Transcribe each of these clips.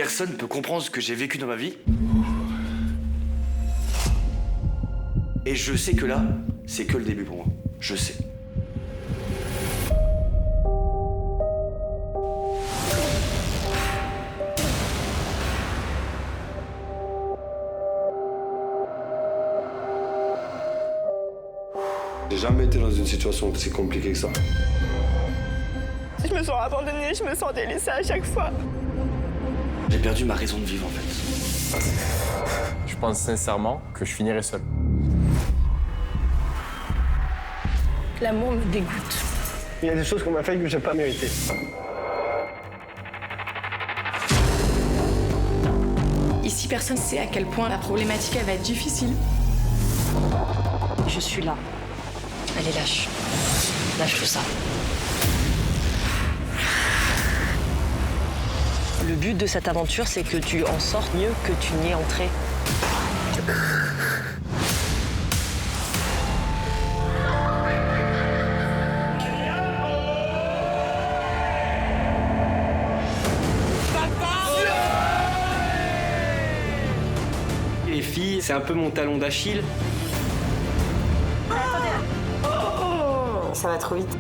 personne peut comprendre ce que j'ai vécu dans ma vie. Et je sais que là, c'est que le début pour moi. Je sais. J'ai jamais été dans une situation aussi compliquée que ça. Je me sens abandonnée, je me sens délaissée à chaque fois. J'ai perdu ma raison de vivre en fait. Je pense sincèrement que je finirai seul. L'amour me dégoûte. Il y a des choses qu'on m'a fait que j'ai pas mérité. Ici, personne ne sait à quel point la problématique elle va être difficile. Je suis là. Allez, lâche. Lâche tout ça. Le but de cette aventure, c'est que tu en sortes mieux que tu n'y es entré. Les filles, c'est un peu mon talon d'Achille. Ça va trop vite.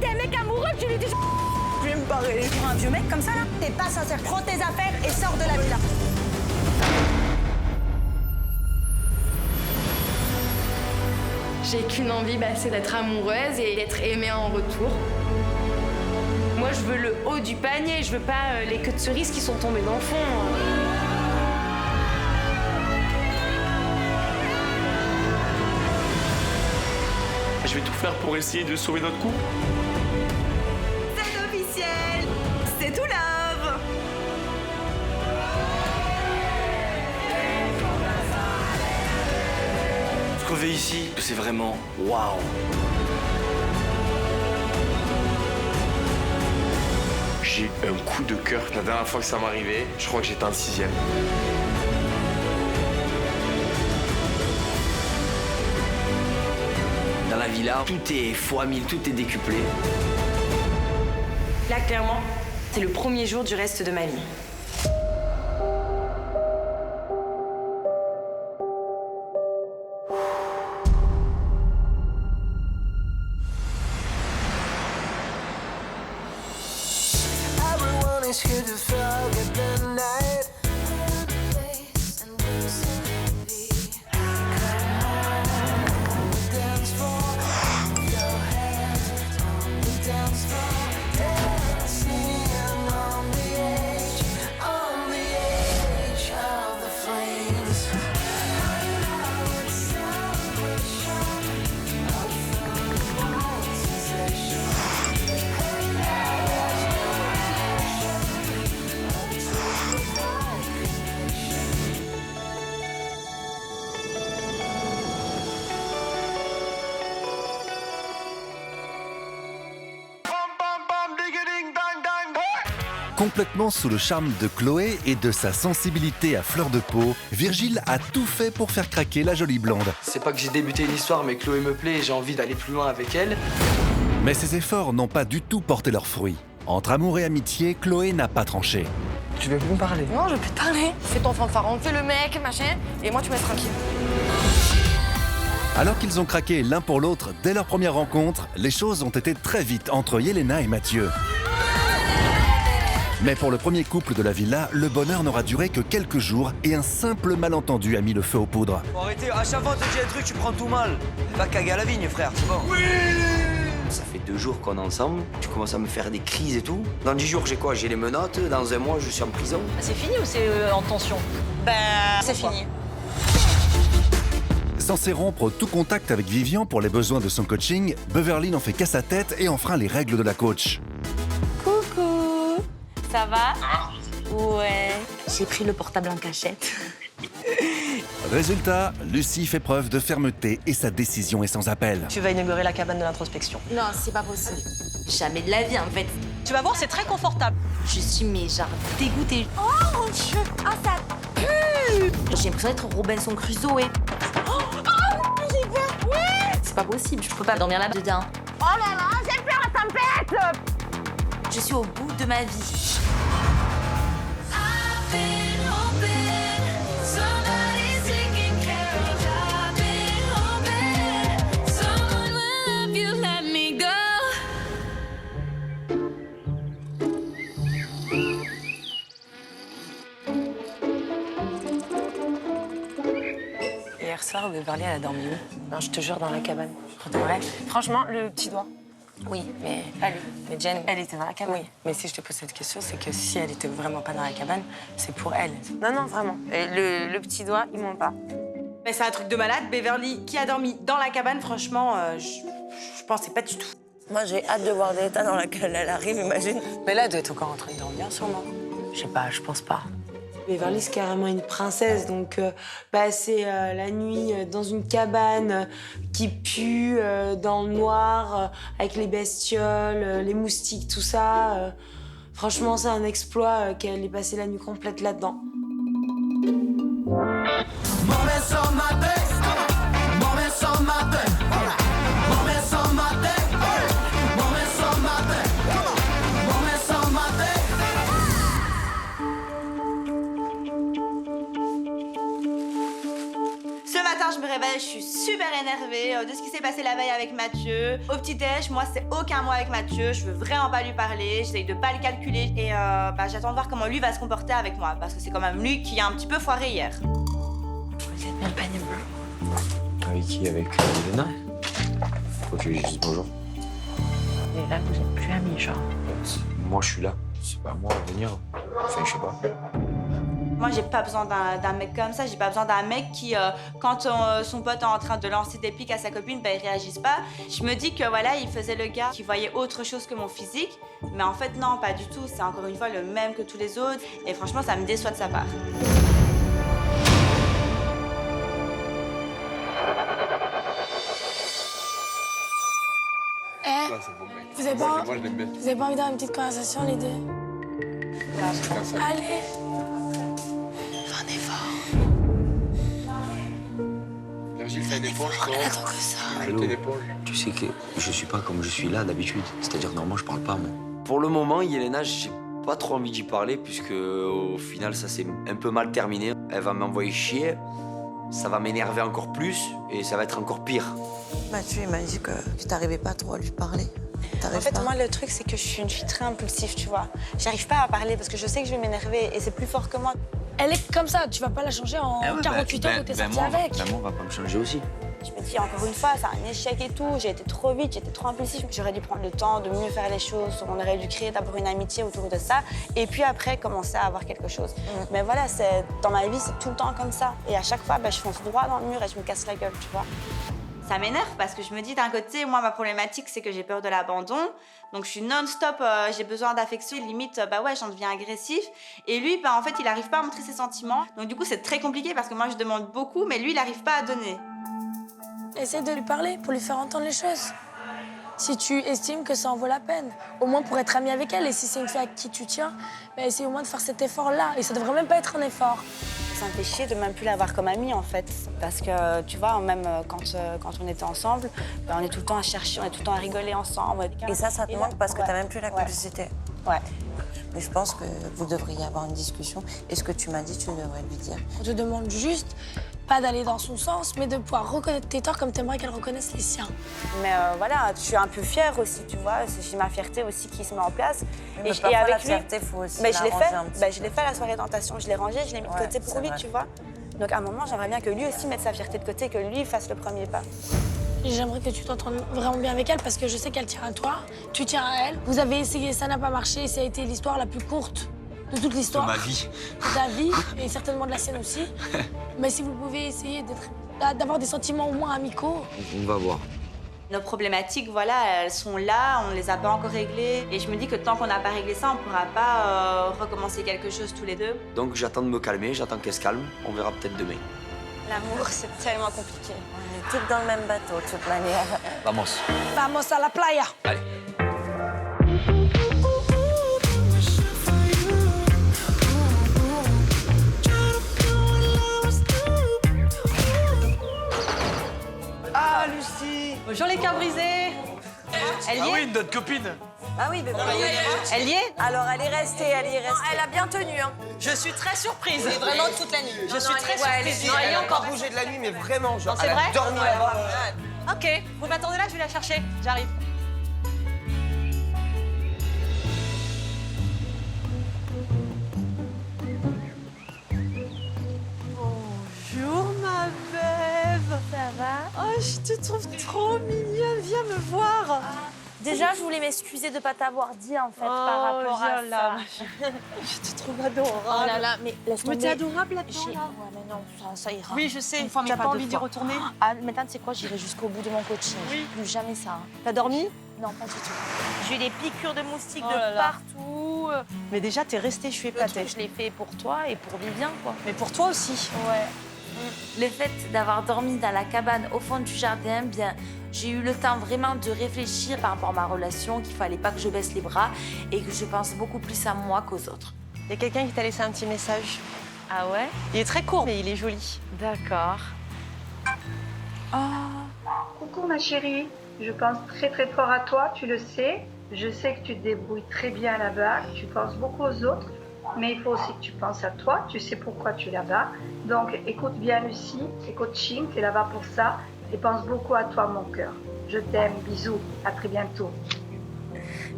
T'es un mec amoureux, tu lui dis Je vais me barrer. pour un vieux mec comme ça là. T'es pas sincère. Prends tes affaires et sors de la villa. J'ai qu'une envie, c'est d'être amoureuse et d'être aimée en retour. Moi, je veux le haut du panier, je veux pas les queues de cerises qui sont tombées dans le fond. Je vais tout faire pour essayer de sauver notre couple. C'est officiel. C'est tout love. Se crever ici, c'est vraiment waouh. J'ai eu un coup de cœur. La dernière fois que ça m'arrivait, je crois que j'étais en 6e. Dans la villa, tout est fois 1000, tout est décuplé. Là, clairement, c'est le premier jour du reste de ma vie. Everyone is here to forget the night. Dance floor, your head on the dance floor, dancing on the edge of the flames. Complètement sous le charme de Chloé et de sa sensibilité à fleur de peau, Virgile a tout fait pour faire craquer la jolie blonde. C'est pas que j'ai débuté une histoire, mais Chloé me plaît et j'ai envie d'aller plus loin avec elle. Mais ses efforts n'ont pas du tout porté leurs fruits. Entre amour et amitié, Chloé n'a pas tranché. Tu veux plus me parler? Non, je veux plus te parler. Fais ton fanfaron, fais le mec, machin, et moi tu me laisses tranquille. Alors qu'ils ont craqué l'un pour l'autre dès leur première rencontre, les choses ont été très vite entre Yelena et Mathieu. Mais pour le premier couple de la villa, le bonheur n'aura duré que quelques jours et un simple malentendu a mis le feu aux poudres. Faut arrêter, à chaque fois que tu dis un truc, tu prends tout mal. Va caguer à la vigne, frère, c'est bon. Oui. Ça fait 2 jours qu'on est ensemble, tu commences à me faire des crises et tout. Dans 10 jours, j'ai quoi? J'ai les menottes, dans 1 mois, je suis en prison. C'est fini ou c'est en tension? C'est fini. Censé rompre tout contact avec Vivian pour les besoins de son coaching, Beverly n'en fait qu'à sa tête et enfreint les règles de la coach. Coucou, ça va? Ouais. J'ai pris le portable en cachette. Résultat, Lucie fait preuve de fermeté et sa décision est sans appel. Tu vas inaugurer la cabane de l'introspection. Non, c'est pas possible. Jamais de la vie, en fait. Tu vas voir, c'est très confortable. Je suis, mais genre, dégoûtée. Oh mon Dieu. Ah, ça pue. J'ai l'impression d'être Robinson Crusoe. Oh non, j'ai peur. Oui. C'est pas possible, je peux pas dormir là-dedans. Oh là là, j'ai peur, ça me pète. Je suis au bout de ma vie. Hier soir, Beverly, elle a dormi où? Non, je te jure, dans la cabane. Pour de vrai. Franchement, le petit doigt. Oui, mais Jen, elle était dans la cabane. Oui, mais si je te pose cette question, c'est que si elle était vraiment pas dans la cabane, c'est pour elle. Non, non, vraiment. Et le petit doigt, il ment pas. Mais c'est un truc de malade. Beverly, qui a dormi dans la cabane, franchement, je pensais pas du tout. Moi, j'ai hâte de voir l'état dans lequel elle arrive, imagine. Mais là, elle doit être encore en train de dormir, sûrement. Je sais pas, je pense pas. Beverly, c'est carrément une princesse, donc c'est la nuit dans une cabane qui pue, dans le noir, avec les bestioles, les moustiques, tout ça. Franchement, c'est un exploit qu'elle ait passé la nuit complète là-dedans. Je me réveille, je suis super énervée de ce qui s'est passé la veille avec Mathieu. Au petit-déj, moi, c'est aucun mois avec Mathieu. Je veux vraiment pas lui parler, j'essaye de pas le calculer. Et j'attends de voir comment lui va se comporter avec moi. Parce que c'est quand même lui qui a un petit peu foiré hier. Vous êtes bien le panier bleu. Avec qui? Avec Elena? Faut que je lui dise bonjour. Et là, vous êtes plus amis, genre. Moi, je suis là. C'est pas à moi à venir. Enfin, je sais pas. Moi, j'ai pas besoin d'un mec comme ça. J'ai pas besoin d'un mec qui, quand son pote est en train de lancer des pics à sa copine, il réagisse pas. Je me dis que voilà, il faisait le gars qui voyait autre chose que mon physique. Mais en fait, non, pas du tout. C'est encore une fois le même que tous les autres. Et franchement, ça me déçoit de sa part. Vous avez pas envie d'avoir une petite conversation, les deux? Allez. Fais un effort. Virgile, fais un effort, je crois. Attends que ça. Allô, tu sais que je suis pas comme je suis là d'habitude. C'est-à-dire, normalement, je parle pas, moi. Pour le moment, Yelena, j'ai pas trop envie d'y parler, puisque au final, ça s'est un peu mal terminé. Elle va m'envoyer chier, ça va m'énerver encore plus, et ça va être encore pire. Mathieu, il m'a dit que tu t'arrivais pas trop à lui parler. En fait, moi, le truc, c'est que je suis une fille très impulsive, tu vois. J'arrive pas à parler parce que je sais que je vais m'énerver et c'est plus fort que moi. Elle est comme ça, tu vas pas la changer en 48 heures où t'es sortie avec. Moi, on va pas me changer aussi. Je me dis, encore une fois, c'est un échec et tout. J'ai été trop vite, j'étais trop impulsive. J'aurais dû prendre le temps de mieux faire les choses. On aurait dû créer d'abord une amitié autour de ça et puis après, commencer à avoir quelque chose. Mais voilà, dans ma vie, c'est tout le temps comme ça. Et à chaque fois, je fonce droit dans le mur et je me casse la gueule, tu vois. Ça m'énerve parce que je me dis d'un côté, moi, ma problématique, c'est que j'ai peur de l'abandon. Donc, je suis non-stop, j'ai besoin d'affection. Limite, j'en deviens agressif. Et lui, en fait, il n'arrive pas à montrer ses sentiments. Donc, du coup, c'est très compliqué parce que moi, je demande beaucoup, mais lui, il n'arrive pas à donner. Essaye de lui parler pour lui faire entendre les choses. Si tu estimes que ça en vaut la peine, au moins pour être ami avec elle. Et si c'est une fille à qui tu tiens, essaye au moins de faire cet effort-là. Et ça devrait même pas être un effort. Ça me fait chier de même plus l'avoir comme amie, en fait. Parce que, tu vois, même quand on était ensemble, on est tout le temps à chercher, on est tout le temps à rigoler ensemble. Et ça te manque parce que t'as même plus la complicité. Ouais. Mais je pense que vous devriez avoir une discussion. Et ce que tu m'as dit, tu devrais lui dire. On te demande juste pas d'aller dans son sens, mais de pouvoir reconnaître tes torts comme t'aimerais qu'elle reconnaisse les siens. Mais voilà, je suis un peu fière aussi, tu vois. J'ai ma fierté aussi qui se met en place. Mais et avec la fierté, faut aussi je l'ai fait à la soirée tentation. Je l'ai rangé, je l'ai mis de côté pour lui, tu vois. Donc à un moment, j'aimerais bien que lui aussi mette sa fierté de côté, que lui fasse le premier pas. J'aimerais que tu t'entendes vraiment bien avec elle parce que je sais qu'elle tient à toi, tu tiens à elle. Vous avez essayé, ça n'a pas marché, ça a été l'histoire la plus courte de toute l'histoire. De ma vie. De ta vie et certainement de la sienne aussi. Mais si vous pouvez essayer d'avoir des sentiments au moins amicaux. On va voir. Nos problématiques, voilà, elles sont là, on ne les a pas encore réglées. Et je me dis que tant qu'on n'a pas réglé ça, on ne pourra pas recommencer quelque chose tous les deux. Donc j'attends de me calmer, j'attends qu'elle se calme. On verra peut-être demain. L'amour, c'est tellement compliqué. On est toutes dans le même bateau, de toute manière. Vamos. Vamos à la playa. Allez. Ah, Lucie! Bonjour les cœurs brisés. Ah oui, notre copine. Ah oui, mais Elle y est? Alors, elle est restée, Elle a bien tenu, hein. Je suis très surprise. Et vraiment toute la nuit. Je suis très surprise. Non, elle a encore bougé de la nuit, mais vraiment, genre, C'est elle vrai? a dormi là-bas. Ok, vous m'attendez là, je vais la chercher. J'arrive. Bonjour ma belle. Ça va? Oh, je te trouve trop mignonne. Viens me voir. Déjà, je voulais m'excuser de ne pas t'avoir dit, en fait, par rapport à là. ça. Je te trouve adorable. Oh là là, mais laisse Mais tomber. t'es adorable là-dedans, là. Ouais, mais non, ça ira. Oui, je sais. Une fois, mais T'as pas deux envie d'y fois. retourner? Ah, maintenant, tu sais quoi, j'irai jusqu'au bout de mon coaching. Oui. Plus jamais ça. Hein. T'as dormi? Non, pas du tout. J'ai eu des piqûres de moustiques Oh là de là. partout. Mais déjà, t'es restée, je suis Le épatée. truc, je l'ai fait pour toi et pour Vivien, quoi. Mais pour toi aussi. Ouais. Le fait d'avoir dormi dans la cabane au fond du jardin, bien, j'ai eu le temps vraiment de réfléchir par rapport à ma relation, qu'il fallait pas que je baisse les bras et que je pense beaucoup plus à moi qu'aux autres. Il y a quelqu'un qui t'a laissé un petit message. Ah ouais? Il est très court, mais il est joli. D'accord. Coucou ma chérie, je pense très très fort à toi, tu le sais. Je sais que tu te débrouilles très bien là-bas, que tu penses beaucoup aux autres, mais il faut aussi que tu penses à toi, tu sais pourquoi tu es là-bas. Donc écoute bien Lucie, c'est coaching, tu es là-bas pour ça, et pense beaucoup à toi mon cœur. Je t'aime, bisous, à très bientôt.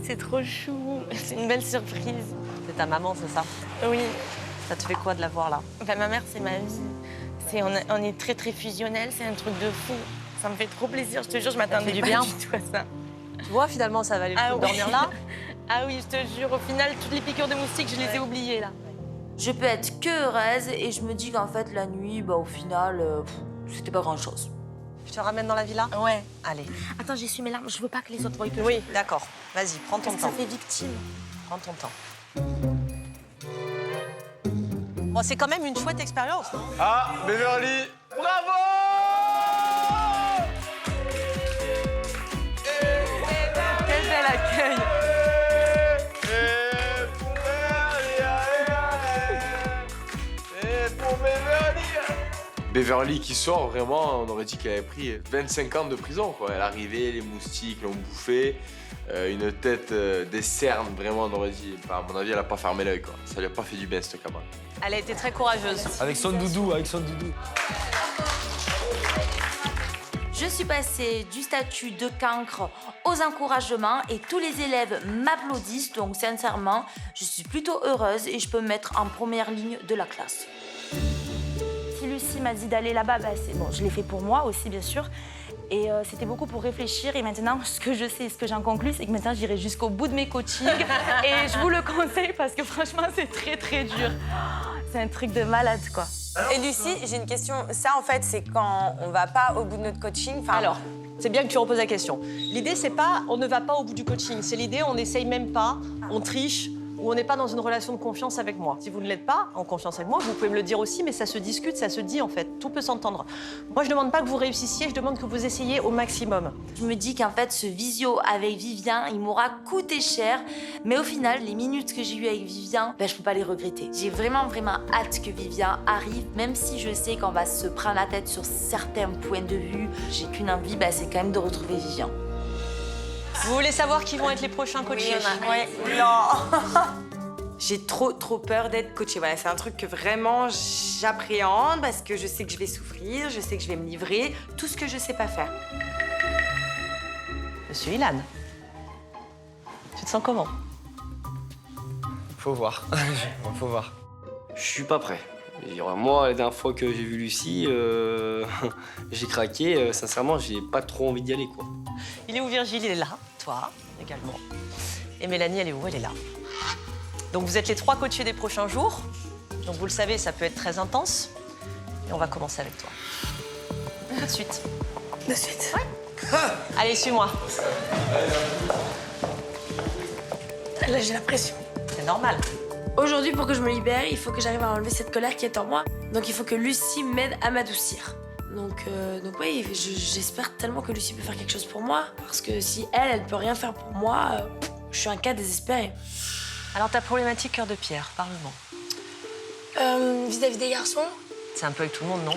C'est trop chou. C'est une belle surprise. C'est ta maman, c'est ça? Oui. Ça te fait quoi de la voir là? Enfin, ma mère, c'est ma vie. On est très très fusionnels, c'est un truc de fou. Ça me fait trop plaisir, je te jure, je m'attendais fait du pas bien. du tout à ça. Tu vois, finalement, ça valait le coup de ouais. dormir là. Ah oui, je te jure, au final, toutes les piqûres de moustiques, je les ai oubliées là. Je peux être que heureuse et je me dis qu'en fait, la nuit, bah, au final, c'était pas grand-chose. Je te ramène dans la villa? Ouais. Allez. Attends, j'essuie mes larmes, je veux pas que les autres voient que Oui, d'accord. Vas-y, prends ton ça temps. fait victime. Prends ton temps. Bon, c'est quand même une chouette expérience. Ah, Beverly, bravo! Quel bel accueil. Beverly qui sort, vraiment, on aurait dit qu'elle avait pris 25 ans de prison, quoi. Elle arrivait, les moustiques l'ont bouffée, une tête, des cernes, vraiment, on aurait dit. Enfin, à mon avis, elle a pas fermé l'œil, quoi. Ça lui a pas fait du bien, cette cabane. Elle a été très courageuse. Avec son doudou, avec son doudou. Je suis passée du statut de cancre aux encouragements et tous les élèves m'applaudissent, donc sincèrement, je suis plutôt heureuse et je peux me mettre en première ligne de la classe. Si Lucie m'a dit d'aller là-bas, bah, c'est bon, je l'ai fait pour moi aussi, bien sûr. Et c'était beaucoup pour réfléchir. Et maintenant, ce que je sais et ce que j'en conclus, c'est que maintenant, j'irai jusqu'au bout de mes coachings. Et je vous le conseille parce que franchement, c'est très, très dur. C'est un truc de malade, quoi. Et Lucie, j'ai une question. Ça, en fait, c'est quand on va pas au bout de notre coaching. Enfin, Alors, c'est bien que tu reposes la question. L'idée, c'est pas on ne va pas au bout du coaching. C'est l'idée, on n'essaye même pas, on triche ou on n'est pas dans une relation de confiance avec moi. Si vous ne l'êtes pas en confiance avec moi, vous pouvez me le dire aussi, mais ça se discute, ça se dit en fait. Tout peut s'entendre. Moi, je ne demande pas que vous réussissiez, je demande que vous essayiez au maximum. Je me dis qu'en fait, ce visio avec Vivien, il m'aura coûté cher. Mais au final, les minutes que j'ai eues avec Vivien, ben, je peux pas les regretter. J'ai vraiment, vraiment hâte que Vivien arrive, même si je sais qu'on va se prendre la tête sur certains points de vue. J'ai qu'une envie, ben, c'est quand même de retrouver Vivien. Vous voulez savoir qui vont être les prochains coachés? Oui, non. J'ai trop peur d'être coachée. Voilà, c'est un truc que vraiment j'appréhende parce que je sais que je vais souffrir, je sais que je vais me livrer, tout ce que je sais pas faire. Monsieur Ilan, tu te sens comment? Faut voir. Faut voir. Je suis pas prêt. Et, moi, la dernière fois que j'ai vu Lucie, j'ai craqué. Sincèrement, j'ai pas trop envie d'y aller, quoi. Il est où Virgile? Il est là. Toi également. Et Mélanie, elle est où? Elle est là. Donc vous êtes les 3 coachés des prochains jours. Donc vous le savez, ça peut être très intense. Et on va commencer avec toi. Tout de suite. De suite. Ouais. Allez, suis-moi. Là, j'ai la pression. C'est normal. Aujourd'hui, pour que je me libère, il faut que j'arrive à enlever cette colère qui est en moi. Donc il faut que Lucie m'aide à m'adoucir. Donc oui, j'espère tellement que Lucie peut faire quelque chose pour moi. Parce que si elle peut rien faire pour moi, je suis un cas désespéré. Alors ta problématique cœur de pierre, parle-moi. Vis-à-vis des garçons, C'est un peu avec tout le monde, non?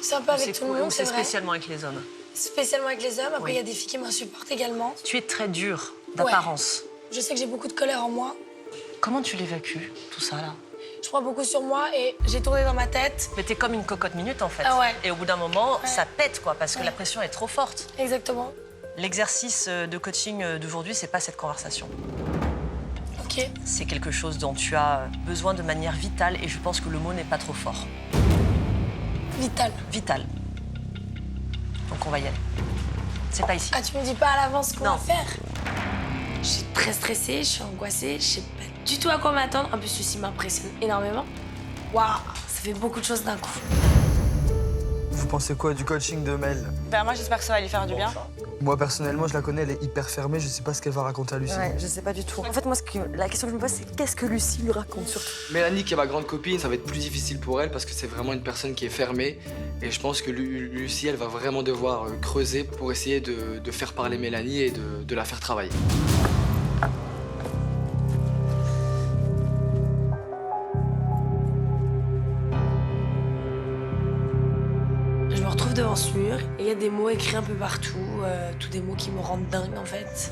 c'est un peu avec tout le monde, c'est C'est vrai. spécialement avec les hommes. Spécialement avec les hommes. Après, Oui. il y a des filles qui m'insupportent également. Tu es très dure d'apparence. Je sais que j'ai beaucoup de colère en moi. Comment tu l'évacues, tout ça, là? Je prends beaucoup sur moi et j'ai tourné dans ma tête. Mais t'es comme une cocotte minute, en fait. Ah ouais. Et au bout d'un moment, Ouais. ça pète, quoi, parce que la pression est trop forte. Exactement. L'exercice de coaching d'aujourd'hui, c'est pas cette conversation. Ok. C'est quelque chose dont tu as besoin de manière vitale et je pense que le mot n'est pas trop fort. Vital. Vital. Donc on va y aller. C'est pas ici. Ah, tu me dis pas à l'avance ce qu'on Non. va faire? Je suis très stressée, je suis angoissée, je sais pas du tout à quoi m'attendre. En plus, ceci m'impressionne énormément. Waouh, ça fait beaucoup de choses d'un coup. Vous pensez quoi du coaching de Mel? Ben moi, j'espère que ça va lui faire du bien. Moi, personnellement, je la connais, elle est hyper fermée, je sais pas ce qu'elle va raconter à Lucie. Ouais, je sais pas du tout. En fait, moi, la question que je me pose, c'est qu'est-ce que Lucie lui raconte surtout? Mélanie, qui est ma grande copine, ça va être plus difficile pour elle parce que c'est vraiment une personne qui est fermée. Et je pense que Lucie, elle va vraiment devoir creuser pour essayer de faire parler Mélanie et de la faire travailler. Je me retrouve devant ce mur et il y a des mots écrits un peu partout, tous des mots qui me rendent dingue en fait.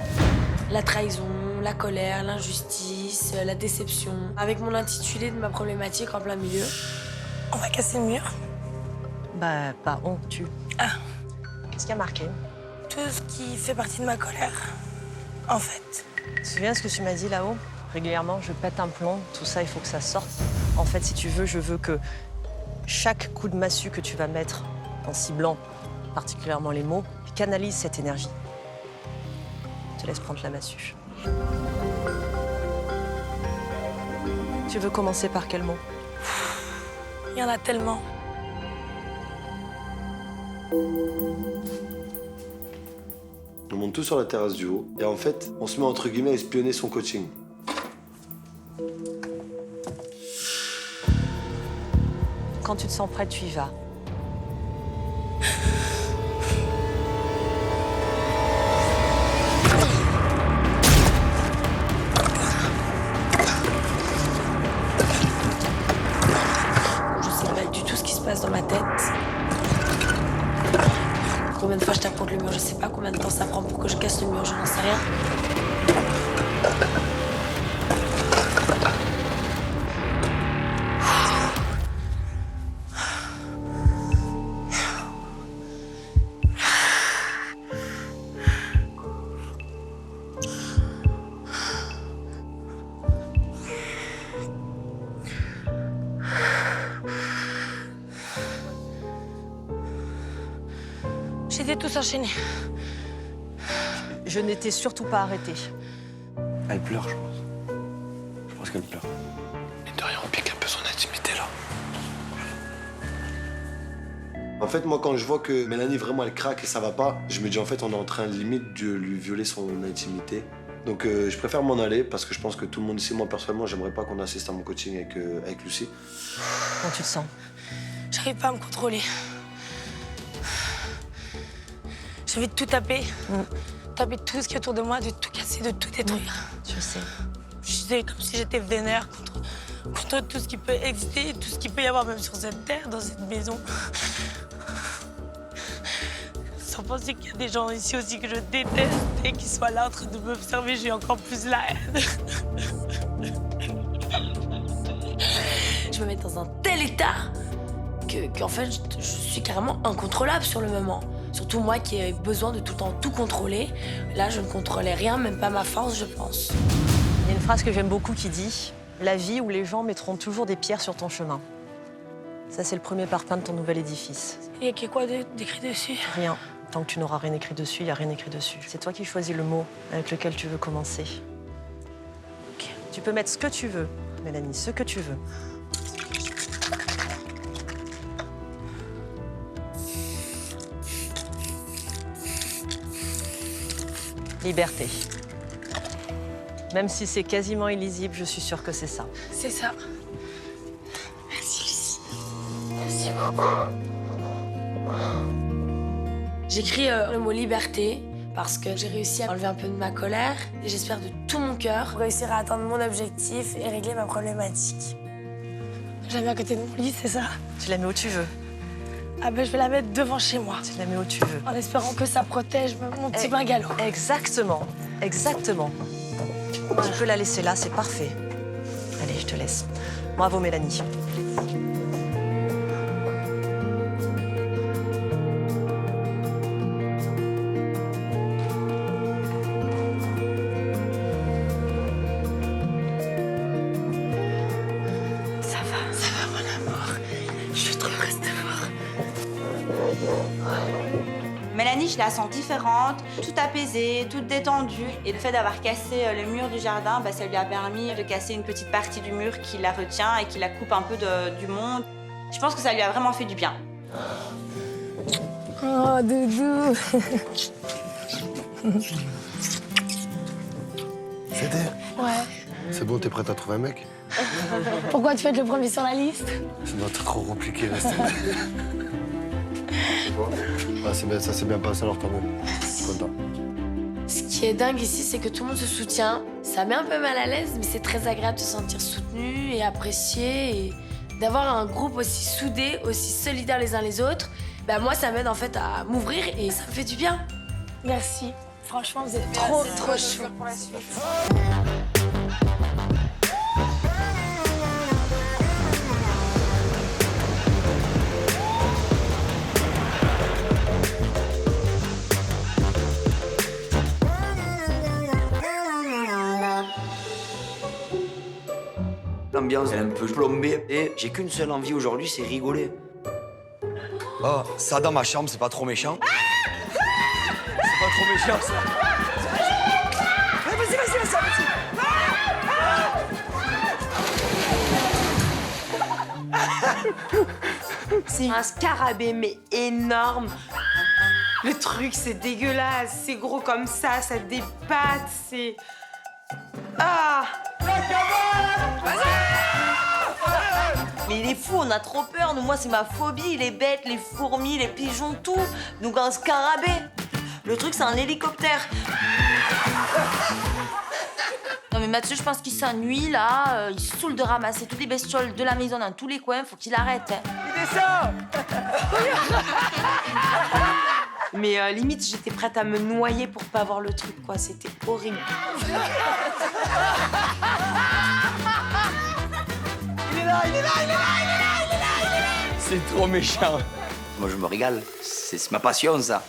La trahison, la colère, l'injustice, la déception. Avec mon intitulé de ma problématique en plein milieu. On va casser le mur. Bah, pas on, tu. Ah. Qu'est-ce qu'il y a marqué? Tout ce qui fait partie de ma colère, en fait. Tu te souviens ce que tu m'as dit là-haut? Régulièrement, je pète un plomb, tout ça, il faut que ça sorte. En fait, si tu veux, je veux que chaque coup de massue que tu vas mettre en ciblant particulièrement les mots, canalise cette énergie. Je te laisse prendre la massue. Tu veux commencer par quel mot? Il y en a tellement. On monte tous sur la terrasse du haut et en fait, on se met entre guillemets à espionner son coaching. Quand tu te sens prête, tu y vas. Je sais pas du tout ce qui se passe dans ma tête. Combien de fois je tape contre le mur, je sais pas combien de temps ça prend pour que je casse le mur, je n'en sais rien. J'étais tous enchaînés. Je n'étais surtout pas arrêtée. Elle pleure, je pense. Je pense qu'elle pleure. Et de rien, on pique un peu son intimité là. En fait, moi, quand je vois que Mélanie, vraiment, elle craque et ça va pas, je me dis, en fait, on est en train, limite, de lui violer son intimité. Donc, je préfère m'en aller parce que je pense que tout le monde ici, moi, personnellement, j'aimerais pas qu'on assiste à mon coaching avec Lucie. Comment tu te sens? J'arrive pas à me contrôler. J'ai envie de tout taper. Taper tout ce qui est autour de moi, de tout casser, de tout détruire. Je sais. C'est comme si j'étais vénère contre tout ce qui peut exister, tout ce qu'il peut y avoir même sur cette terre, dans cette maison. Sans penser qu'il y a des gens ici aussi que je déteste et qui soient là en train de m'observer, j'ai encore plus la haine. Je me mets dans un tel état qu'en fait, je suis carrément incontrôlable sur le moment. Surtout moi qui ai besoin de tout le temps tout contrôler. Là, je ne contrôlais rien, même pas ma force, je pense. Il y a une phrase que j'aime beaucoup qui dit « La vie où les gens mettront toujours des pierres sur ton chemin ». Ça, c'est le premier parpaing de ton nouvel édifice. Il y a quoi d'écrit dessus? Rien. Tant que tu n'auras rien écrit dessus, il n'y a rien écrit dessus. C'est toi qui choisis le mot avec lequel tu veux commencer. Okay. Tu peux mettre ce que tu veux, Mélanie, ce que tu veux. Liberté. Même si c'est quasiment illisible, je suis sûre que c'est ça. C'est ça. Merci, Lucie. Merci beaucoup. J'écris le mot liberté parce que j'ai réussi à enlever un peu de ma colère et j'espère de tout mon cœur réussir à atteindre mon objectif et régler ma problématique. Je la mets à côté de mon lit, c'est ça? Tu la mets où tu veux. Ah ben je vais la mettre devant chez moi. Tu la mets où tu veux. En espérant que ça protège mon petit bungalow. Exactement. Exactement. Tu peux la laisser là, c'est parfait. Allez, je te laisse. Bravo, Mélanie. Ça va, mon amour. Je suis trop heureuse de te voir. Mélanie, je la sens différente, toute apaisée, toute détendue. Et le fait d'avoir cassé le mur du jardin, ça lui a permis de casser une petite partie du mur qui la retient et qui la coupe un peu du monde. Je pense que ça lui a vraiment fait du bien. Oh, doudou. C'était. Ouais. C'est bon, t'es prête à trouver un mec? Pourquoi tu fais être le premier sur la liste? Ça doit être trop compliqué, rester. Ah, c'est bien, ça s'est bien passé alors, tant mieux. Je suis content. Ce qui est dingue ici, c'est que tout le monde se soutient. Ça met un peu mal à l'aise, mais c'est très agréable de se sentir soutenu et apprécié. Et d'avoir un groupe aussi soudé, aussi solidaire les uns les autres, moi, ça m'aide en fait à m'ouvrir et ça me fait du bien. Merci. Franchement, vous êtes trop chou. L'ambiance elle est un peu plombée et j'ai qu'une seule envie aujourd'hui, c'est rigoler. Oh, ça dans ma chambre, c'est pas trop méchant? C'est pas trop méchant, ça. Vas-y, C'est un scarabée, mais énorme. Le truc, c'est dégueulasse. C'est gros comme ça dépatte, c'est... Ah! Mais il est fou, on a trop peur. Nous, moi, c'est ma phobie, les bêtes, les fourmis, les pigeons, tout. Donc un scarabée. Le truc, c'est un hélicoptère. Non mais Mathieu, je pense qu'il s'ennuie là. Il se saoule de ramasser toutes les bestioles de la maison dans tous les coins. Faut qu'il arrête. Hein. Il descend. Mais limite, j'étais prête à me noyer pour pas voir le truc, quoi. C'était horrible. Il est là. C'est trop méchant. Moi je me régale, c'est ma passion ça.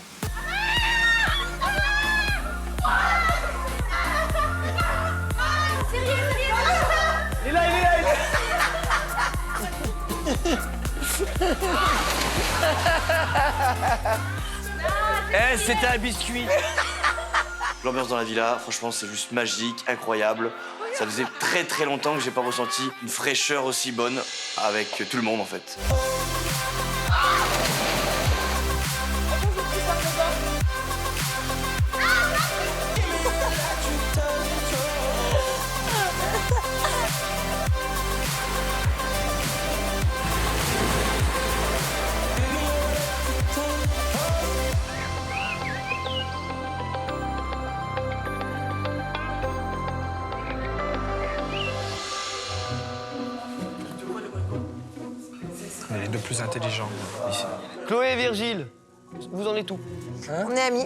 Il est là. C'était un biscuit. L'ambiance dans la villa, franchement, c'est juste magique, incroyable. Ça faisait très très longtemps que j'ai pas ressenti une fraîcheur aussi bonne avec tout le monde en fait. Elle est de plus intelligent ici. Chloé et Virgile, vous en êtes où? On est amis.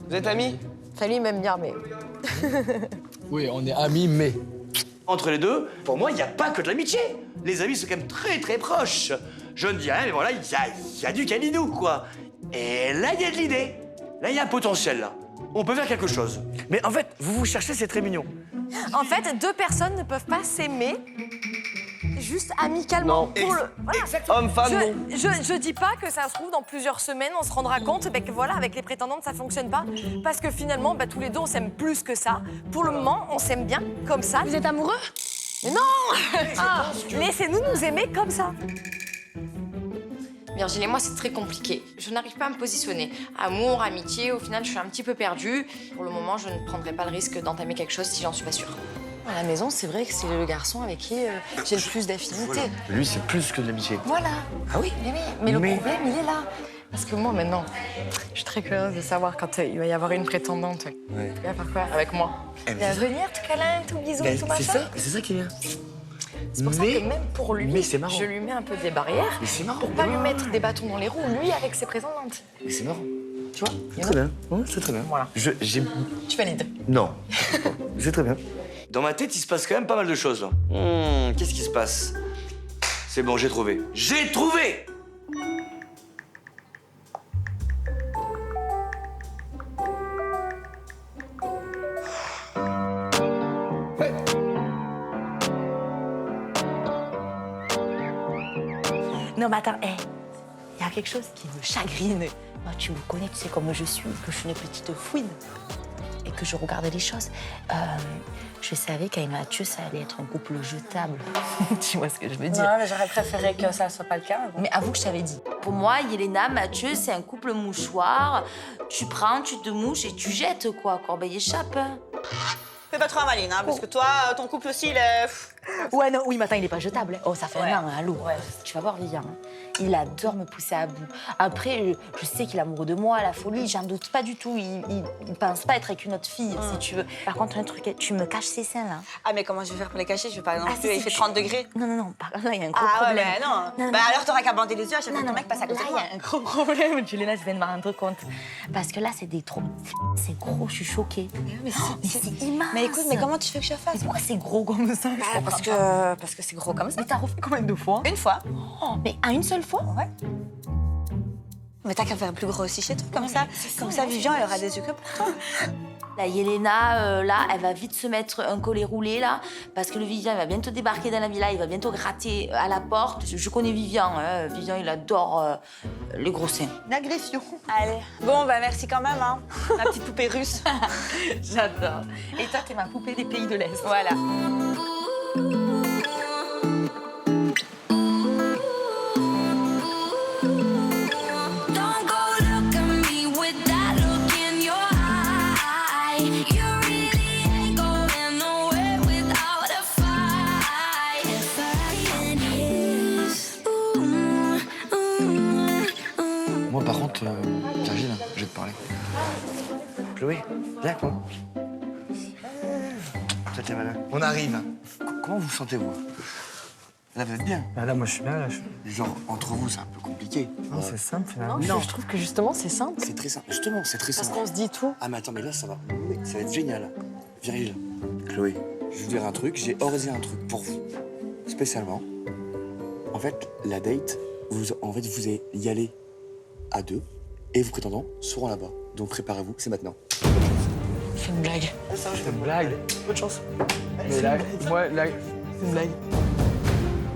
Vous êtes amis? Enfin, lui, il m'aime bien, mais... Oui, on est amis, mais... Entre les deux, pour moi, il n'y a pas que de l'amitié. Les amis sont quand même très très proches. Je ne dis rien, mais voilà, il y a du caninou, quoi. Et là, il y a de l'idée. Là, il y a un potentiel, là. On peut faire quelque chose. Mais en fait, vous cherchez, c'est très mignon. En fait, deux personnes ne peuvent pas s'aimer juste amicalement. Non. Pour le... voilà. Homme-femme, non. Je dis pas que ça se trouve, dans plusieurs semaines, on se rendra compte que voilà, avec les prétendantes, ça fonctionne pas. Parce que finalement, tous les deux, on s'aime plus que ça. Pour le moment, on s'aime bien comme ça. Vous êtes amoureux? Mais non. Laissez-nous nous aimer comme ça. Virginie et moi, c'est très compliqué. Je n'arrive pas à me positionner. Amour, amitié, au final, je suis un petit peu perdue. Pour le moment, je ne prendrai pas le risque d'entamer quelque chose si j'en suis pas sûre. À la maison, c'est vrai que c'est le garçon avec qui j'ai le plus d'affinité. Voilà. Lui, c'est plus que de l'amitié. Voilà. Ah oui? Mais le problème, il est là. Parce que moi, maintenant, je suis très curieuse de savoir quand il va y avoir une prétendante. Ouais. Il va faire quoi avec moi? Eh, Il va venir, tout câlin, tout bisou, tout machin. C'est ça qui est bien. C'est pour ça que même pour lui, mais c'est marrant. je lui mets un peu des barrières Mais c'est marrant. pour pas lui mettre des bâtons dans les roues, lui avec ses prétendantes. Mais c'est marrant. Tu vois? C'est très bien. Ouais, c'est très bien. Voilà. j'ai... Tu valides? Non. C'est très bien. Dans ma tête, il se passe quand même pas mal de choses, là. Qu'est-ce qui se passe? C'est bon, j'ai trouvé. J'ai trouvé! Non, mais attends, il y a quelque chose qui me chagrine. Moi, tu me connais, tu sais comment je suis, que je suis une petite fouine et que je regarde les choses. Je savais qu'avec Mathieu, ça allait être un couple jetable. Tu vois ce que je veux dire? Non, mais j'aurais préféré que ça soit pas le cas. Mais avoue que je t'avais dit. Pour moi, Yelena, Mathieu, c'est un couple mouchoir. Tu prends, tu te mouches et tu jettes, quoi. Corbeille échappe. Fais pas trop maline, hein, parce que toi, ton couple aussi, il est... Ouais, non, oui, mais attends, il est pas jetable. Oh, ça fait un an, allô. Ouais. Tu vas voir, Vivian. Il adore me pousser à bout. Après, je sais qu'il est amoureux de moi, la folie, j'en doute pas du tout. Il pense pas être avec une autre fille, si tu veux. Par contre, un truc, tu me caches ses seins, là. Ah, mais comment je vais faire pour les cacher? Je vais pas non plus, si, il fait 30 degrés. Non, par contre, là, il y a un gros ah, problème. Ouais, mais non. Bah alors, t'auras qu'à bander les yeux à chaque fois que ton mec passe à côté de Là, moi. il y a un gros problème, Juliana, je viens de m'en rendre compte. Parce que là, c'est des trop... C'est gros, je suis choquée. Mais c'est immense. Mais écoute, mais comment tu veux que je fasse? Mais pourquoi c'est gros comme ça? Parce que c'est gros comme ça. Mais t'as refait combien de fois? Une fois. Oh, mais à une seule fois? Ouais. Mais t'as qu'à faire plus gros aussi chez toi, comme ça. Comme ça, Vivian, elle aura des yeux que pour toi. La Yelena, là, elle va vite se mettre un collet roulé, là, parce que le Vivian, il va bientôt débarquer dans la villa, il va bientôt gratter à la porte. Je connais Vivian, hein. Vivian, il adore les gros seins. Une agression. Allez. Bon, bah merci quand même, hein. La petite poupée russe. J'adore. Et toi, t'es ma poupée des pays de l'Est. Voilà. Moi, par contre, Virgile, je vais te parler. Chloé, viens, quoi. Ça tient malin. On arrive. Comment vous sentez-vous? Là, vous êtes bien? Là, moi, je suis bien, là. Genre, entre vous, c'est un peu compliqué. Non, c'est simple, finalement. Non, je trouve que justement, c'est simple. C'est très simple. Justement, c'est très simple. Parce qu'on se dit tout. Ah, mais attends, mais là, ça va. Ça va être génial. Virgile, Chloé, je vais vous dire un truc. J'ai organisé un truc pour vous. Spécialement. En fait, la date, vous allez y aller à deux et vos prétendants seront là-bas. Donc préparez-vous, c'est maintenant. C'est une blague. C'est une blague. Bonne chance. Mais là, moi, là, c'est une blague.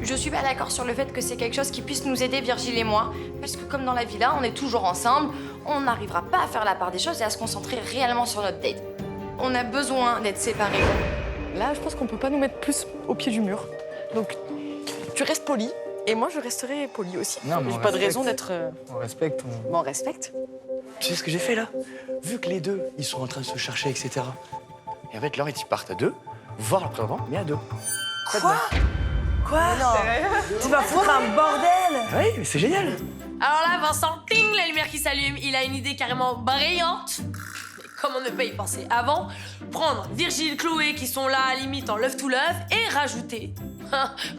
Je suis pas d'accord sur le fait que c'est quelque chose qui puisse nous aider, Virgile et moi. Parce que comme dans la villa, on est toujours ensemble, on n'arrivera pas à faire la part des choses et à se concentrer réellement sur notre date. On a besoin d'être séparés. Là, je pense qu'on peut pas nous mettre plus au pied du mur. Donc, tu restes poli. Et moi, je resterai poli aussi. Non, mais j'ai on pas de respecte. raison d'être... On respecte. Bon, on respecte. Tu sais ce que j'ai fait, là? Vu que les deux, ils sont en train de se chercher, etc. Et en fait, là, ils partent à deux, voir leur prétendant, mais à deux. Quoi? Tu vas foutre un bordel? Oui, mais c'est génial. Alors là, Vincent, ting, la lumière qui s'allume, il a une idée carrément brillante. Mais comment ne pas y penser avant? Prendre Virgile, Chloé qui sont là, limite en love to love, et rajouter,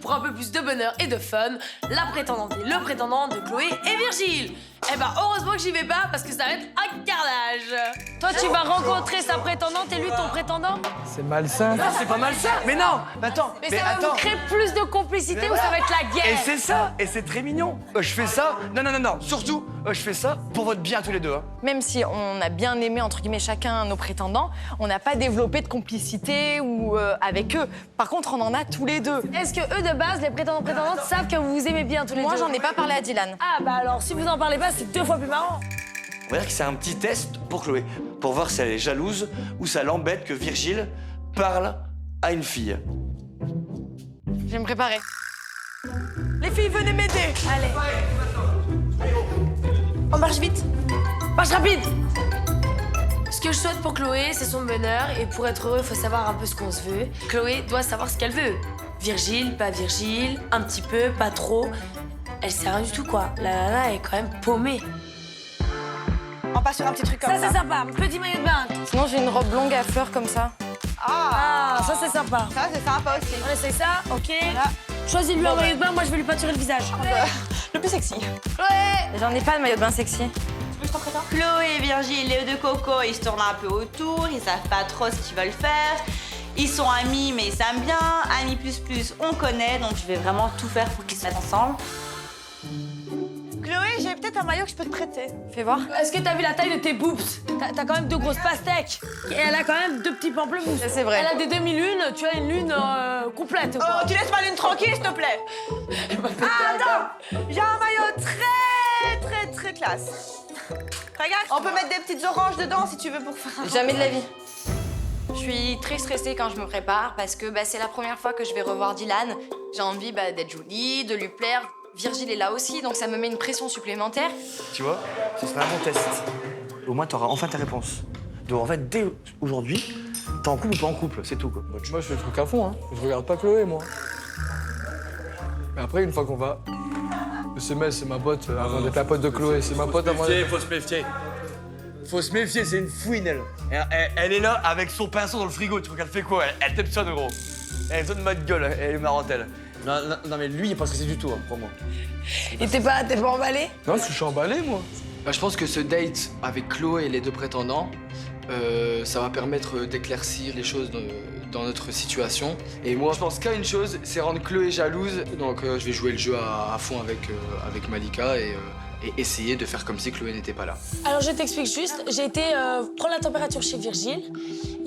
pour un peu plus de bonheur et de fun, la prétendante et le prétendant de Chloé et Virgile. Eh ben, heureusement que j'y vais pas parce que ça va être un carnage. Toi, tu vas rencontrer sa prétendante et lui ton prétendant? C'est malsain. Non, c'est pas mal ça. Mais non, attends. Mais ça va vous créer plus de complicité ou ça va être la guerre? Et c'est ça, et c'est très mignon. Je fais ça. Non. Surtout, je fais ça pour votre bien tous les deux. Hein. Même si on a bien aimé, entre guillemets, chacun nos prétendants, on n'a pas développé de complicité ou avec eux. Par contre, on en a tous les deux. Est-ce que eux, de base, les prétendants-prétendantes, savent que vous vous aimez bien tous les deux? Moi, j'en ai pas parlé à Dylan. Ah, bah alors, si vous en parlez pas, c'est 2 fois plus marrant. On va dire que c'est un petit test pour Chloé, pour voir si elle est jalouse ou ça l'embête que Virgile parle à une fille. Je vais me préparer. Les filles, venez m'aider. Allez. On marche vite. Marche rapide. Ce que je souhaite pour Chloé, c'est son bonheur. Et pour être heureux, il faut savoir un peu ce qu'on se veut. Chloé doit savoir ce qu'elle veut. Virgile, pas Virgile, un petit peu, pas trop. Elle sait rien du tout, quoi. La nana est quand même paumée. On passe sur un petit truc comme ça. Ça, c'est sympa. Petit maillot de bain. Sinon, j'ai une robe longue à fleurs comme ça. Ah, ça, c'est sympa. Ça, c'est sympa aussi. On essaye ça, ok. Choisis-lui un maillot de bain, moi, je vais lui peinturer le visage. Le plus sexy. Chloé! J'en ai pas de maillot de bain sexy. Chloé et Virgile, les deux cocos, ils se tournent un peu autour, ils savent pas trop ce qu'ils veulent faire. Ils sont amis, mais ils s'aiment bien. Amis plus, on connaît, donc je vais vraiment tout faire pour qu'ils se mettent ensemble. Chloé, j'ai peut-être un maillot que je peux te prêter. Fais voir. Est-ce que t'as vu la taille de tes boobs? T'as quand même 2 grosses pastèques. Et elle a quand même 2 petits pamplemousses. C'est vrai. Elle a des demi-lunes, tu as une lune complète. Quoi. Oh, tu laisses ma lune tranquille, s'il te plaît. Ah, attends, j'ai un maillot très classe. Regarde, on peut mettre des petites oranges dedans si tu veux pour faire un... Jamais de la vie. Je suis très stressée quand je me prépare parce que c'est la première fois que je vais revoir Dylan. J'ai envie d'être jolie, de lui plaire. Virgile est là aussi, donc ça me met une pression supplémentaire. Tu vois, ce serait un bon test. Au moins, t'auras enfin ta réponse. Donc en fait, dès aujourd'hui, t'es en couple ou pas en couple, c'est tout quoi. Moi, je fais le truc à fond, hein. Je regarde pas Chloé, moi. Mais après, une fois qu'on va... SMS, c'est ma pote avant d'être la pote de Chloé. C'est ma pote avant d'être... Faut se méfier. Faut se méfier, c'est une fouine, elle. Elle est là avec son pinceau dans le frigo. Tu crois qu'elle fait quoi? Elle t'épsonne, gros. Elle sonne ma gueule, elle est marrante, elle. Non, mais lui, il est pas stressé du tout, hein, crois-moi. Et t'es pas emballé? Non, je suis emballé, moi. Je pense que ce date avec Chloé et les 2 prétendants, ça va permettre d'éclaircir les choses dans notre situation. Et moi, je pense qu'à une chose, c'est rendre Chloé jalouse. Donc, je vais jouer le jeu à fond avec Malika et essayer de faire comme si Chloé n'était pas là. Alors, je t'explique juste. J'ai été prendre la température chez Virgile.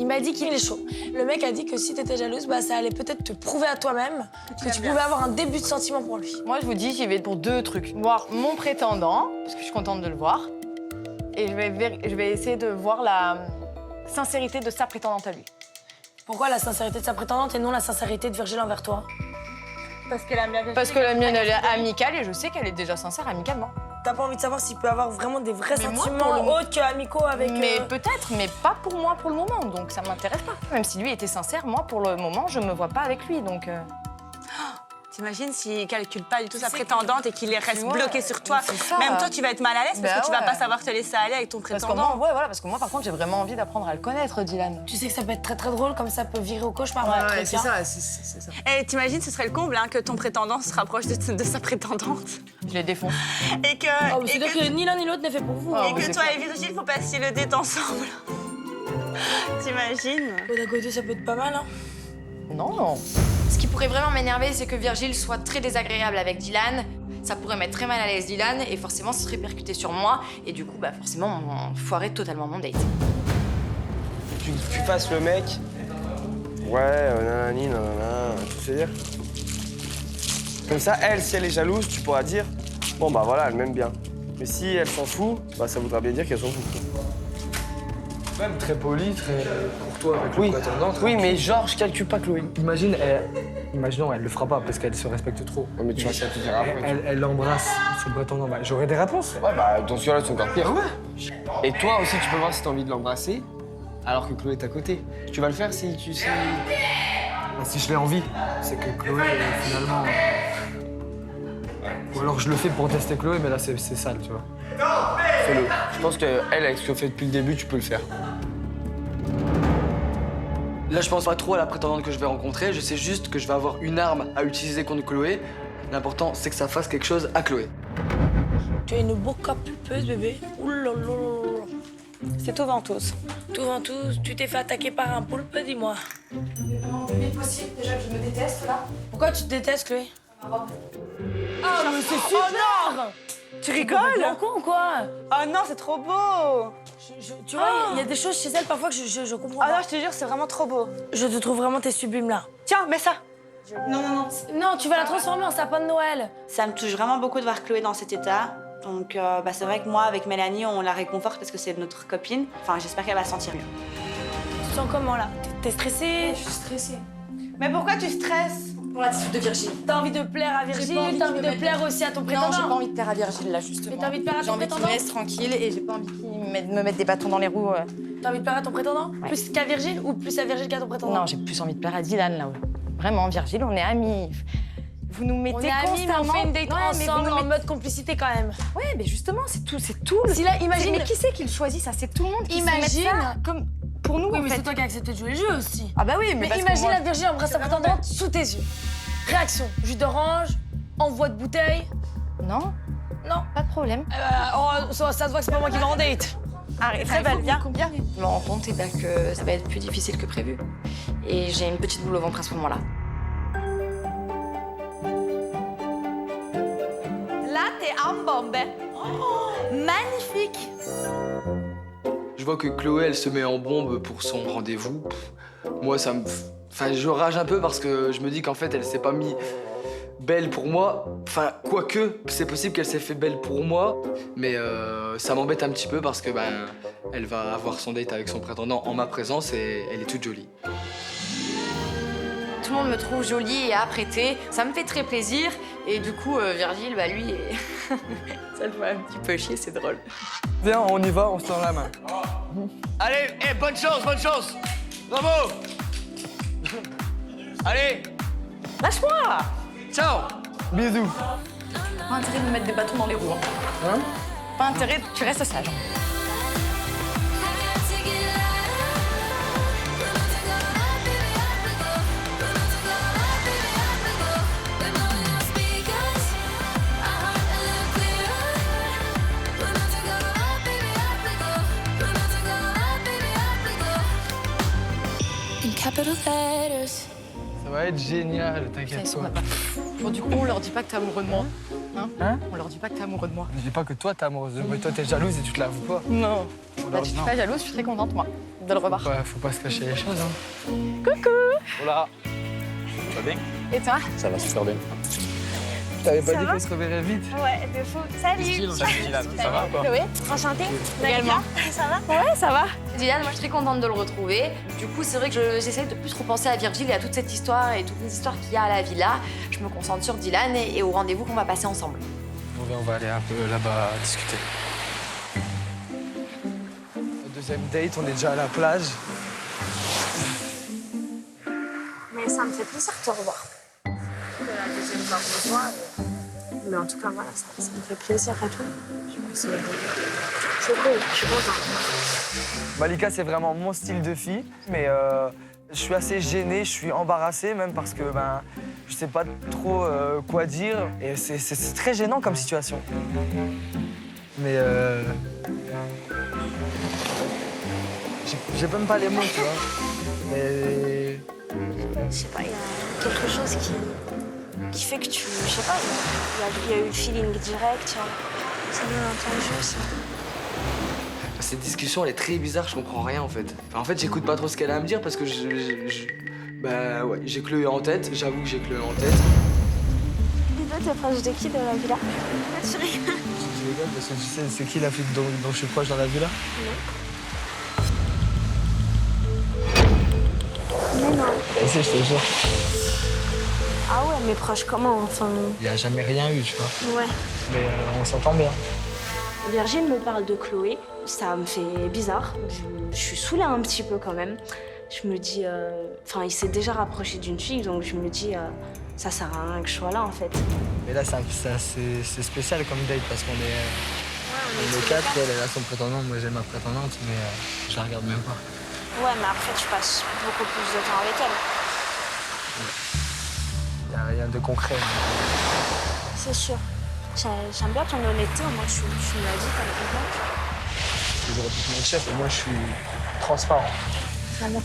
Il m'a dit qu'il est chaud. Le mec a dit que si t'étais jalouse, ça allait peut-être te prouver à toi-même que tu pouvais avoir un début de sentiment pour lui. Moi, je vous dis, j'y vais pour 2 trucs. Voir mon prétendant, parce que je suis contente de le voir. Et je vais essayer de voir la sincérité de sa prétendante à lui. Pourquoi la sincérité de sa prétendante et non la sincérité de Virgile envers toi? Parce que la mienne, elle est amicale et je sais qu'elle est déjà sincère amicalement. T'as pas envie de savoir s'il peut avoir vraiment des vrais Mais moi, sentiments autres qu'amicaux avec... Mais peut-être, mais pas pour moi pour le moment, donc ça m'intéresse pas. Même si lui était sincère, moi pour le moment, je me vois pas avec lui, donc... T'imagines s'il calcule pas du tout sa prétendante et qu'il reste vois, bloqué sur toi. c'est ça. Même toi, tu vas être mal à l'aise parce que tu vas ouais. pas savoir te laisser aller avec ton Parce prétendant. que moi, par contre, j'ai vraiment envie d'apprendre à le connaître, Dylan. Tu sais que ça peut être très très drôle, comme ça peut virer au cauchemar. Ouais, c'est ça. Et t'imagines, ce serait le comble que ton prétendant se rapproche de sa prétendante. Je les défonce. Et que... Oh, c'est-à-dire que ni l'un ni l'autre n'est fait pour vous. Et que toi et Virgile, faut passer le date ensemble. T'imagines? D'un côté, ça peut être pas mal, hein. Non. Ce qui pourrait vraiment m'énerver, c'est que Virgile soit très désagréable avec Dylan. Ça pourrait mettre très mal à l'aise Dylan et forcément, ça se répercuter sur moi. Et du coup, forcément, on foirait totalement mon date. Tu fasses le mec. Ouais, nanani, nanana, tu sais dire. Comme ça, elle, si elle est jalouse, tu pourras dire, bon voilà, elle m'aime bien. Mais si elle s'en fout, ça voudra bien dire qu'elle s'en fout. Même très poli, très courtois avec le prétendant. Oui, mais genre, je calcule pas Chloé. Imaginons, elle le fera pas parce qu'elle se respecte trop. Ouais, mais tu vois, ça te dira après. Elle embrasse son prétendant. J'aurai des réponses. Ouais, dans ce cas-là, c'est encore pire. Et toi aussi, tu peux voir si t'as envie de l'embrasser, alors que Chloé est à côté. Tu vas le faire si tu sais... Si je l'ai envie, c'est que Chloé, finalement... Ou alors je le fais pour tester Chloé, mais là, c'est sale, tu vois. Fais-le. Je pense qu'elle, avec ce qu'elle fait depuis le début, tu peux le faire. Là, je pense pas trop à la prétendante que je vais rencontrer. Je sais juste que je vais avoir une arme à utiliser contre Chloé. L'important, c'est que ça fasse quelque chose à Chloé. Tu as une boca pulpeuse, bébé. Oulalala. C'est tout ventouse. Tout ventouse, tu t'es fait attaquer par un poulpe, dis-moi. C'est possible déjà que je me déteste là. Pourquoi tu te détestes, Chloé? Ma robe. Ah, mais c'est super! Tu rigoles? T'es con ou quoi? Oh non, c'est trop beau! Tu vois, il y a des choses chez elle parfois que je comprends pas. Ah non, je te jure, c'est vraiment trop beau. Je te trouve vraiment, t'es sublime là. Tiens, mets ça. Non, tu vas la transformer en sapin de Noël. Ça me touche vraiment beaucoup de voir Chloé dans cet état. Donc c'est vrai que moi, avec Mélanie, on la réconforte parce que c'est notre copine. Enfin, j'espère qu'elle va se sentir mieux. Tu te sens comment là? T'es stressée? Je suis stressée. Mais pourquoi tu stresses? Pour l'attitude de Virgile. T'as envie de plaire à Virgile, t'as envie de plaire aussi à ton Non, prétendant? j'ai pas envie de plaire à Virgile là justement. Mais t'as envie de plaire à ton J'ai envie qu'il prétendant? me laisse tranquille et j'ai pas envie qu'il me mette des bâtons dans les roues. T'as envie de plaire à ton prétendant? Ouais. Plus qu'à Virgile ou plus à Virgile qu'à ton prétendant? Non, j'ai plus envie de plaire à Dylan là. Vraiment, Virgile, on est amis. Vous nous mettez On est amis, mais on constamment... fait une date Ouais, mais vous ensemble nous en mettez- mode complicité quand même. Ouais, mais justement, c'est tout. Si là, imagine- Mais qui c'est qui le choisit ça? C'est tout le monde qui se met Imagine- ça comme pour nous Oui, en mais fait. c'est toi qui as accepté de jouer le jeu aussi. Ah bah oui, mais parce que imagine moi- la Virgile embrasse sa prétendante sous tes yeux. Réaction, jus d'orange, envoi de bouteille. Non, Non. pas de problème. Ça se voit que c'est pas moi qui vais en date. Très belle, viens. Je me rends compte que ça va être plus difficile que prévu. Et j'ai une petite boule au ventre à ce moment-là. Là, t'es en bombe. Oh, magnifique. Je vois que Chloé, elle se met en bombe pour son rendez-vous. Moi, ça me... Enfin, je rage un peu parce que je me dis qu'en fait, elle s'est pas mis belle pour moi. Enfin, quoique, c'est possible qu'elle s'est fait belle pour moi. Mais ça m'embête un petit peu parce que, elle va avoir son date avec son prétendant en ma présence et elle est toute jolie. Tout le monde me trouve jolie et apprêtée. Ça me fait très plaisir. Et du coup, Virgile, lui, ça le fait un petit peu chier, c'est drôle. Viens, on y va, on se tend la main. Allez, bonne chance, bonne chance. Bravo. Allez. Lâche-moi. Ciao. Bisous. Pas intérêt de me mettre des bâtons dans les roues. Hein? Pas intérêt, tu restes sage. Ça va être génial, t'inquiète pas. Bon, du coup, on leur dit pas que t'es amoureux de moi. Hein? On leur dit pas que t'es amoureux de moi. Je dis pas que toi t'es amoureuse de moi, toi t'es jalouse et tu te l'avoues pas. Non. On Bah, leur tu dit suis non. pas jalouse, je suis très contente, moi, de le revoir. Ouais, faut pas se cacher les choses. Hein. Coucou. Voilà. Ça va bien? Et toi? Ça va super bien. T'avais pas Ça dit va qu'on se reverrait vite? Ouais, de fou. Salut. Salut Dylan, ça va quoi? Chloé, enchantée. Également. Ça va? Ouais, ça va. Dylan, moi, je suis très contente de le retrouver. Du coup, c'est vrai que j'essaie de plus repenser à Virgile et à toute cette histoire et toutes les histoires qu'il y a à la villa. Je me concentre sur Dylan et au rendez-vous qu'on va passer ensemble. On va aller un peu là-bas discuter. Le deuxième date, on est déjà à la plage. Mais ça me fait plaisir de te revoir. La deuxième fois que je vois, mais en tout cas, voilà, ça me fait plaisir et tout. C'est cool, je suis contente. Malika, c'est vraiment mon style de fille, mais je suis assez gêné, je suis embarrassé même parce que je sais pas trop quoi dire et c'est très gênant comme situation. Mais j'ai même pas les mots, tu vois. Mais Je sais pas, il y a quelque chose qui fait que tu... Je sais pas, il y a eu le feeling direct, c'est bien entendu, ça. Cette discussion, elle est très bizarre, je comprends rien en fait. Enfin, en fait, j'écoute pas trop ce qu'elle a à me dire parce que bah ouais, j'ai Chloé en tête, j'avoue que j'ai Chloé en tête. Et toi, t'es proche de qui de la villa? Tu rigoles? je rigole parce que tu sais, c'est qui la fille dont je suis proche dans la villa? Mais non. Si, je te jure. Ah ouais, mais proche comment, enfin... Il y a jamais rien eu, tu vois. Ouais. Mais on s'entend bien. Virgile me parle de Chloé, ça me fait bizarre. Je suis saoulée un petit peu quand même. Je me dis, enfin, il s'est déjà rapproché d'une fille, donc je me dis, ça sert à rien que je sois là en fait. Mais là, c'est spécial comme date parce qu'on est quatre. Elle a son prétendant, moi j'ai ma prétendante, mais je la regarde même pas. Ouais, mais après, tu passes beaucoup plus de temps avec elle. Il n'y a rien de concret. C'est sûr. J'aime bien ton honnêteté, moi tu me l'as dit, t'as raison. J'aurais pu te mentir, et moi je suis transparent. Vraiment.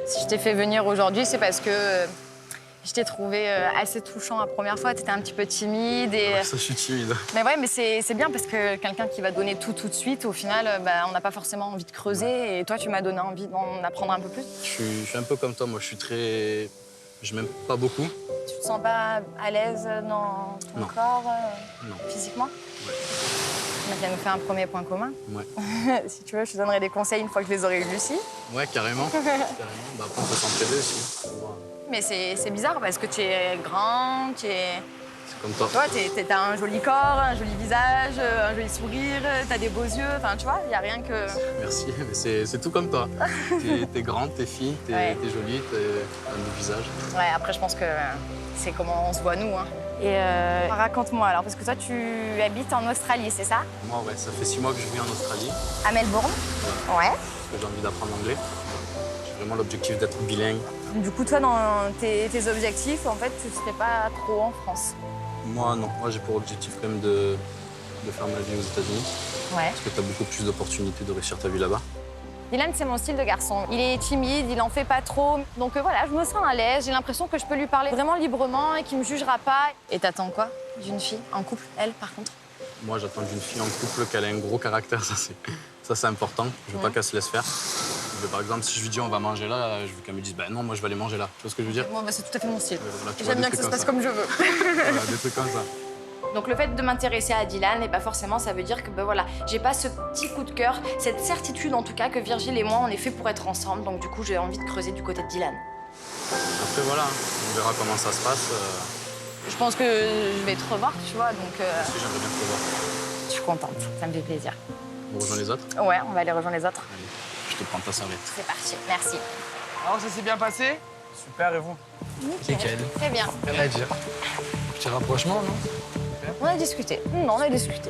Si je t'ai fait venir aujourd'hui, c'est parce que je t'ai trouvé assez touchant la première fois. T'étais un petit peu timide et... Ça, je suis timide. Mais ouais, mais c'est bien parce que quelqu'un qui va donner tout de suite, au final, on n'a pas forcément envie de creuser. Et toi, tu m'as donné envie d'en apprendre un peu plus. Je suis un peu comme toi, moi, je suis très... Je m'aime pas beaucoup. Tu te sens pas à l'aise dans ton Non. corps, Non. physiquement? Ouais. On a nous fait un premier point commun. Ouais. Si tu veux, je te donnerai des conseils une fois que je les aurai eus, Lucie. Ouais, carrément. Carrément. Bah, après, on peut s'entraider aussi. Mais c'est bizarre parce que tu es grand, tu es... C'est comme toi. Toi, t'as un joli corps, un joli visage, un joli sourire, t'as des beaux yeux, enfin, tu vois, il n'y a rien que... Merci, mais c'est tout comme toi. T'es grande, t'es fine, t'es jolie, t'as un beau visage. Ouais, après, je pense que c'est comment on se voit, nous. Hein. Et raconte-moi, alors, parce que toi, tu habites en Australie, c'est ça? Moi, ouais, ça fait 6 mois que je vis en Australie. À Melbourne? Ouais. Parce que j'ai envie d'apprendre l'anglais. J'ai vraiment l'objectif d'être bilingue. Du coup, toi, dans tes objectifs, en fait, tu ne serais pas trop en France? Moi, non. Moi, j'ai pour objectif quand même de de faire ma vie aux États-Unis. Ouais. Parce que tu as beaucoup plus d'opportunités de réussir ta vie là-bas. Dylan, c'est mon style de garçon. Il est timide, il en fait pas trop. Donc voilà, je me sens à l'aise. J'ai l'impression que je peux lui parler vraiment librement et qu'il me jugera pas. Et t'attends quoi d'une fille en couple, elle, par contre? Moi, j'attends d'une fille en couple qu'elle ait un gros caractère, ça c'est important. Je veux pas qu'elle se laisse faire. Par exemple, si je lui dis on va manger là, je veux qu'elle me dise non, moi je vais aller manger là. Tu vois ce que je veux dire? Moi, c'est tout à fait mon style. Voilà, J'aime bien que ça se passe comme je veux. Voilà, des trucs comme ça. Donc le fait de m'intéresser à Dylan, et forcément ça veut dire que voilà, j'ai pas ce petit coup de cœur, cette certitude en tout cas que Virgile et moi on est fait pour être ensemble. Donc du coup j'ai envie de creuser du côté de Dylan. Après voilà, on verra comment ça se passe. Je pense que je vais te revoir, tu vois, donc... Si j'aimerais bien te revoir. Je suis contente, ça me fait plaisir. On rejoint les autres? Ouais, on va aller rejoindre les autres. Allez, je te prends ta serviette. C'est parti, merci. Alors ça s'est bien passé? Super, et vous? Nickel. Très bien. Rien à dire. Petit rapprochement, non? On a discuté. Non, on a discuté.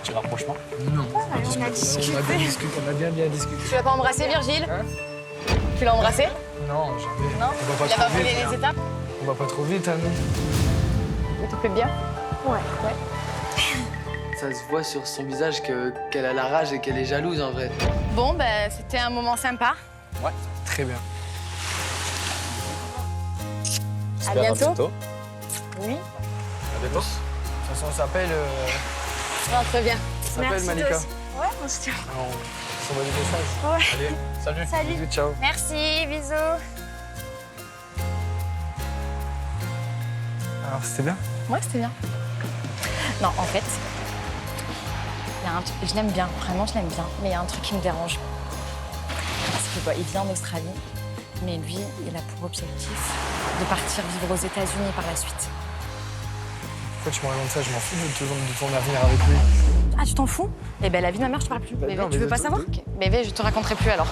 Petit rapprochement? Non. On a discuté. On a bien discuté. Tu l'as pas embrassé, Virgile? Tu l'as embrassé? Non, jamais. Non? On va Il a pas pas trop brûlé vite, les hein. étapes? On va pas trop vite, hein, non? Il te plaît bien? Ouais. Ça se voit sur son visage qu'elle a la rage et qu'elle est jalouse en vrai. Bon, ben, c'était un moment sympa. Ouais, très bien. À bientôt. À Oui. bientôt. De toute façon, on s'appelle... Rentre bien. On s'appelle Malika. Ouais, on se tient. On s'envoie des messages. Ouais. Allez, salut. Salut. Bisous, ciao. Merci, bisous. Alors, c'était bien? Ouais, c'était bien. Non, en fait, il y a un truc, je l'aime bien, vraiment je l'aime bien, mais il y a un truc qui me dérange. Parce que il vient en Australie, mais lui, il a pour objectif de partir vivre aux États-Unis par la suite. Pourquoi tu me racontes ça? Je m'en fous de ton avenir avec lui. Ah, tu t'en fous? Eh ben, la vie de ma mère, je te parle plus. non, tu veux pas savoir? Ok. Bébé, je te raconterai plus alors.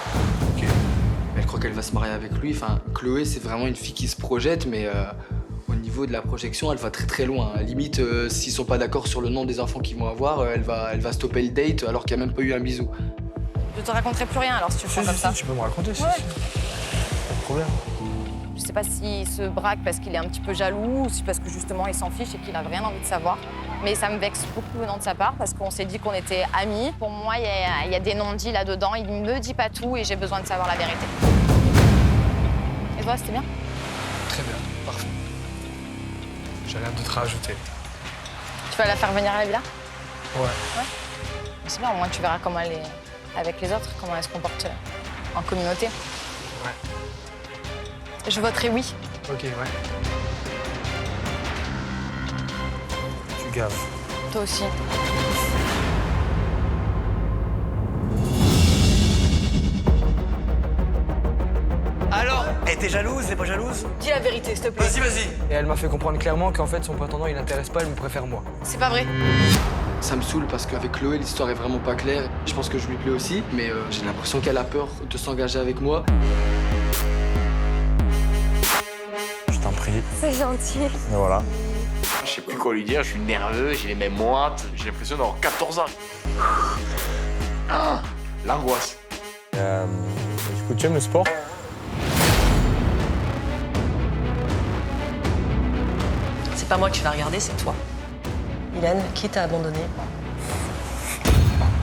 Elle croit qu'elle va se marier avec lui. Enfin, Chloé, c'est vraiment une fille qui se projette, mais au niveau de la projection, elle va très très loin. Limite, s'ils sont pas d'accord sur le nom des enfants qu'ils vont avoir, elle va stopper le date alors qu'il n'y a même pas eu un bisou. Je te raconterai plus rien alors si tu le prends comme ça. Tu peux me raconter, Ouais. Pas de problème. Je sais pas s'il se braque parce qu'il est un petit peu jaloux ou si parce que justement il s'en fiche et qu'il a rien envie de savoir. Mais ça me vexe beaucoup venant de sa part parce qu'on s'est dit qu'on était amis. Pour moi, il y a des non-dits là-dedans. Il me dit pas tout et j'ai besoin de savoir la vérité. Et toi, c'était bien? Très bien, parfait. J'ai rien d'autre à ajouter. Tu vas la faire venir à la villa? Ouais. C'est bien, au moins tu verras comment elle est avec les autres, comment elle se comporte en communauté. Ouais. Je voterai oui. Ok, ouais. Tu gaves. Toi aussi. Alors, t'es jalouse, t'es pas jalouse? Dis la vérité, s'il te plaît. Vas-y, vas-y. Et elle m'a fait comprendre clairement qu'en fait, son prétendant, il n'intéresse pas, elle me préfère moi. C'est pas vrai. Ça me saoule parce qu'avec Chloé, l'histoire est vraiment pas claire. Je pense que je lui plais aussi, mais j'ai l'impression qu'elle a peur de s'engager avec moi. Je t'en prie. C'est gentil. Et voilà. Je sais plus quoi lui dire, je suis nerveux, j'ai les mains moites, j'ai l'impression d'avoir 14 ans. Ah, l'angoisse. Du coup, tu aimes le sport? C'est pas moi que tu vas regarder, c'est toi. Ilan, qui t'a abandonné?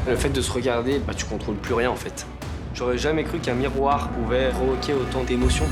Le fait de se regarder, tu contrôles plus rien en fait. J'aurais jamais cru qu'un miroir pouvait provoquer autant d'émotions.